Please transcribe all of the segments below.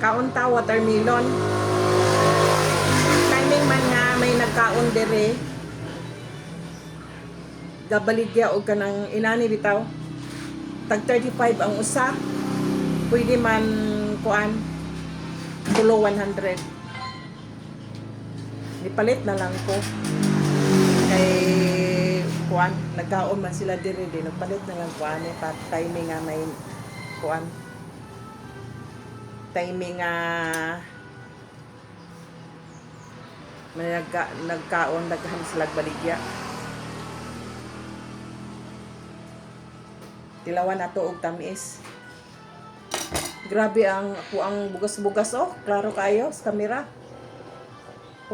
Kaunta watermelon. Timing man nga may nagkaon dire. Gabaligya og kanang inani bitaw. Tag 35 ang usa. Pwede man kuan tulo 100. Nipalit na lang ko. Kay kuan nagkaon man sila dire din. Nagpalit na lang kuan pa timing nga may kuan. Timing nga may nagkaon daghan sila baligya. Tilawan nato og tamis. Grabe ang bugas-bugas oh, klaro kayo sa kamera.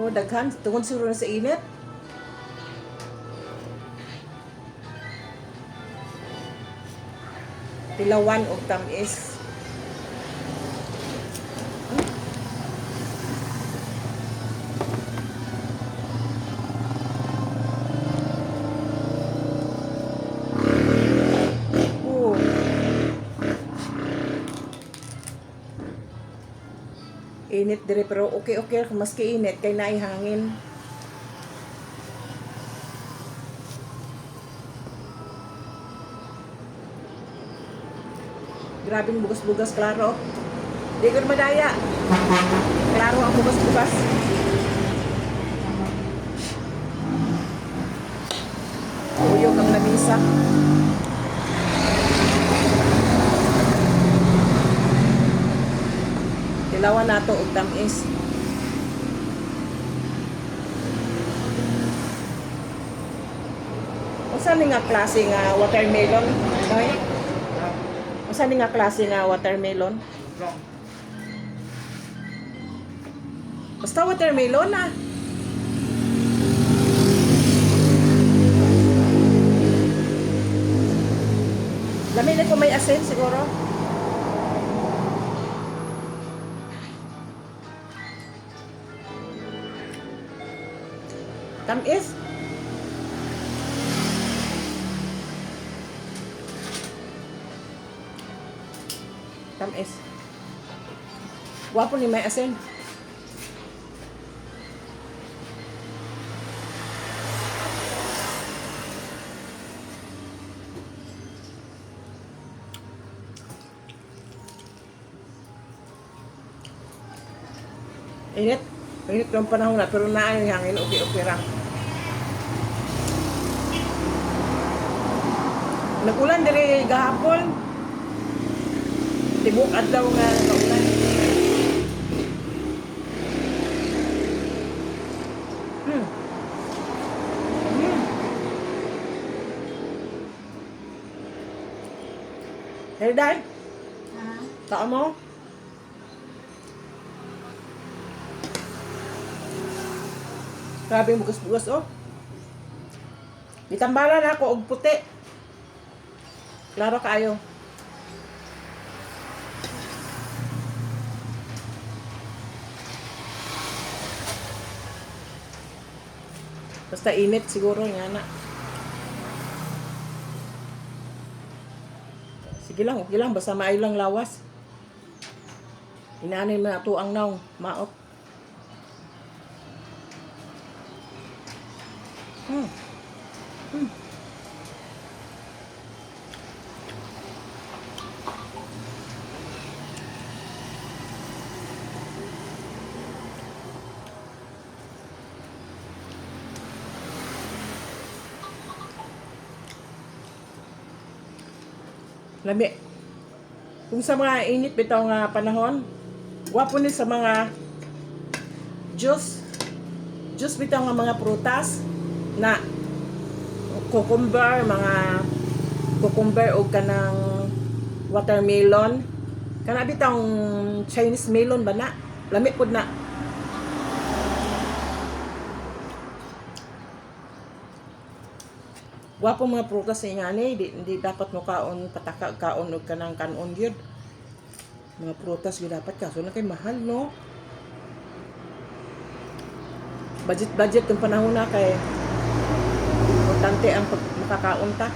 Oh, daghan tungod siguro na sa init. Tilawan og tamis. Init dire pero okay maski init kay naay hangin. Grabing bugas-bugas klaro. Di ko madaya. Klaro ang bugas-bugas. Uyog ang lamisa. Tilawan nato og tamis. Unsa ni nga klase nga watermelon? Noy? Unsa ni nga klase nga watermelon? Basta watermelon na. Lamin ko may asin siguro. Tamis. Tamis. Wapo ni may asin. Init. Init yung panahon na pero naan yung hangin. Okay lang. Nagulan dire gahapon. Tibok adlaw nga naulan. Hey, Dad. Tao mo? Grabe yung bugas-bugas, oh. Itambalan ako og puti. Klaro kaayo. Basta init siguro nga na. Sige lang, basta maayo lang lawas. Inaanay mo na ito ang naong, maot. Lami. Kung sa mga init bitaw nga panahon, wapo ni sa mga juice bitaw nga mga prutas na cucumber o kanang watermelon. Kana bitaw Chinese melon ba na? Lami pud na. Wapo mga prutas nga ni, hindi dapat mo kaon pataka kaon og kanang kanon gyud. Mga prutas gyud dapat kaso na kay mahal no. Budget yung panahon na kay importante ang makakaon ta.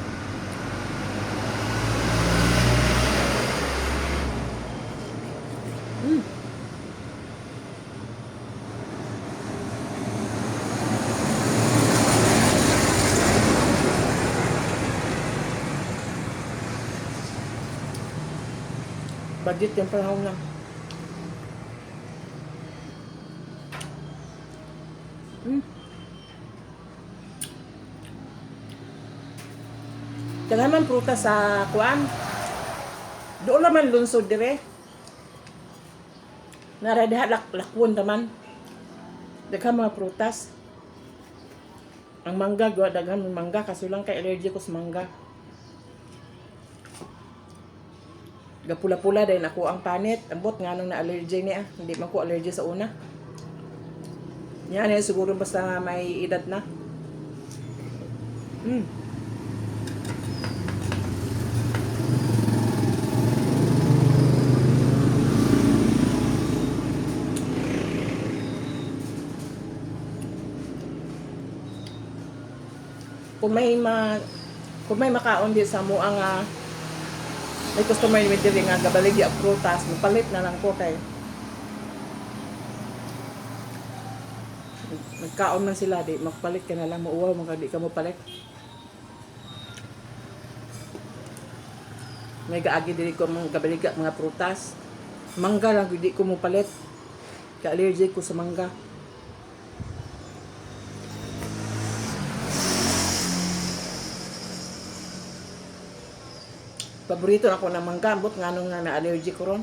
budget yung panahon na. Daghan man prutas sa kuan. Doon naman lunsod dire. Nara diha lakwon taman. Daghan mga prutas. Ang mangga, daghan ng mangga kasi lang kay allergy ko sa mangga. Gapula-pula dahil ako ang panit. Ambot nga nung na-allergy niya. Hindi man ko allergy sa una. Yan eh, siguro basta may edad na. Kung may makaon di sa mo ang may customer ni diri nga gabalig ang prutas, mapalit na lang ko kay nagkaon man sila di magpalit ka na lang muuwaw man di ka mo palit. May gaagi diri ko mga gabalig mga prutas. Mangga lang di ko mo palit. Ka allergic ko sa mangga. Paborito na ako ng mangga, ambot nga nung na allergy ko ron.